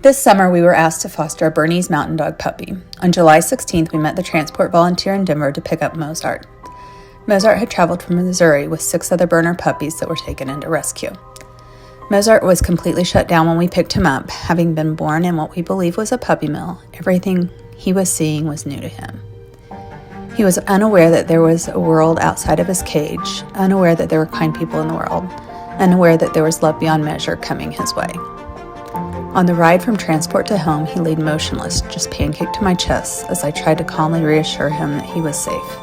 This summer, we were asked to foster a Bernese Mountain Dog puppy. On July 16th, we met the transport volunteer in Denver to pick up Mozart. Mozart had traveled from Missouri with 6 other Berner puppies that were taken into rescue. Mozart was completely shut down when we picked him up. Having been born in what we believe was a puppy mill, everything he was seeing was new to him. He was unaware that there was a world outside of his cage, unaware that there were kind people in the world, unaware that there was love beyond measure coming his way. On the ride from transport to home, he laid motionless, just pancaked to my chest as I tried to calmly reassure him that he was safe.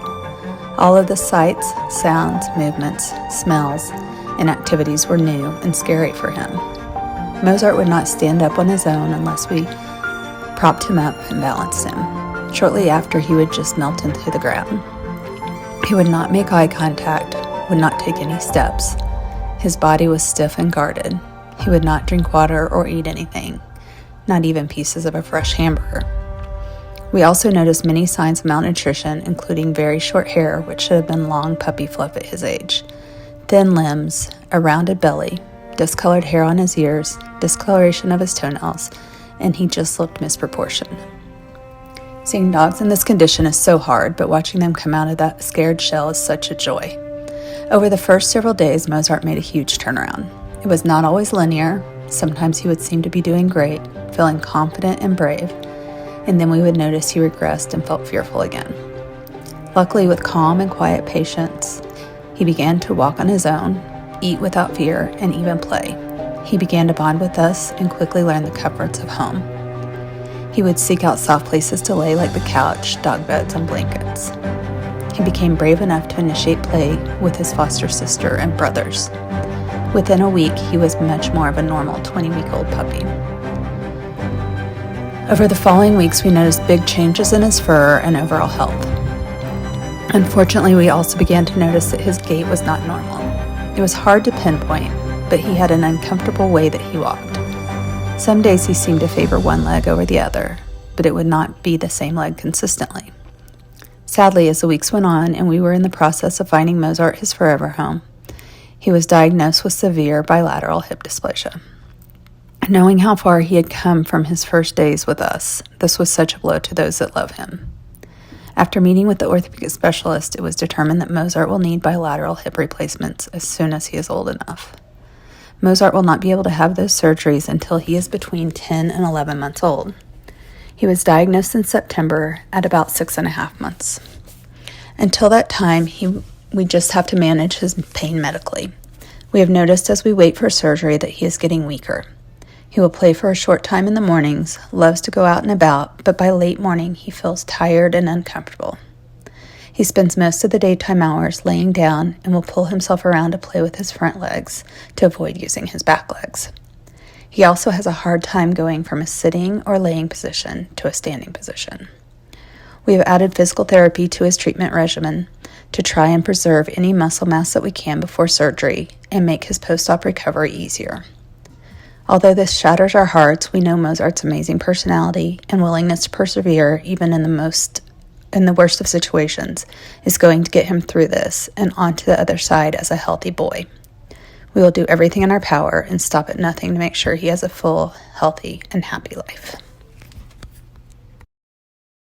All of the sights, sounds, movements, smells, and activities were new and scary for him. Mozart would not stand up on his own unless we propped him up and balanced him. Shortly after, he would just melt into the ground. He would not make eye contact, would not take any steps. His body was stiff and guarded. He would not drink water or eat anything, not even pieces of a fresh hamburger. We also noticed many signs of malnutrition, including very short hair, which should have been long puppy fluff at his age, thin limbs, a rounded belly, discolored hair on his ears, discoloration of his toenails, and he just looked misproportioned. Seeing dogs in this condition is so hard, but watching them come out of that scared shell is such a joy. Over the first several days, Mozart made a huge turnaround. It was not always linear. Sometimes he would seem to be doing great, feeling confident and brave, and then we would notice he regressed and felt fearful again. Luckily, with calm and quiet patience, he began to walk on his own, eat without fear, and even play. He began to bond with us and quickly learned the comforts of home. He would seek out soft places to lay like the couch, dog beds, and blankets. He became brave enough to initiate play with his foster sister and brothers. Within a week, he was much more of a normal 20-week-old puppy. Over the following weeks, we noticed big changes in his fur and overall health. Unfortunately, we also began to notice that his gait was not normal. It was hard to pinpoint, but he had an uncomfortable way that he walked. Some days he seemed to favor one leg over the other, but it would not be the same leg consistently. Sadly, as the weeks went on and we were in the process of finding Mozart his forever home, he was diagnosed with severe bilateral hip dysplasia. Knowing how far he had come from his first days with us, this was such a blow to those that love him. After meeting with the orthopedic specialist, it was determined that Mozart will need bilateral hip replacements as soon as he is old enough. Mozart will not be able to have those surgeries until he is between 10 and 11 months old. He was diagnosed in September at about 6.5 months. Until that time, we just have to manage his pain medically. We have noticed as we wait for surgery that he is getting weaker. He will play for a short time in the mornings, loves to go out and about, but by late morning he feels tired and uncomfortable. He spends most of the daytime hours laying down and will pull himself around to play with his front legs to avoid using his back legs. He also has a hard time going from a sitting or laying position to a standing position. We have added physical therapy to his treatment regimen to try and preserve any muscle mass that we can before surgery and make his post-op recovery easier. Although this shatters our hearts, we know Mozart's amazing personality and willingness to persevere even in the worst of situations is going to get him through this and onto the other side as a healthy boy. We will do everything in our power and stop at nothing to make sure he has a full, healthy, and happy life.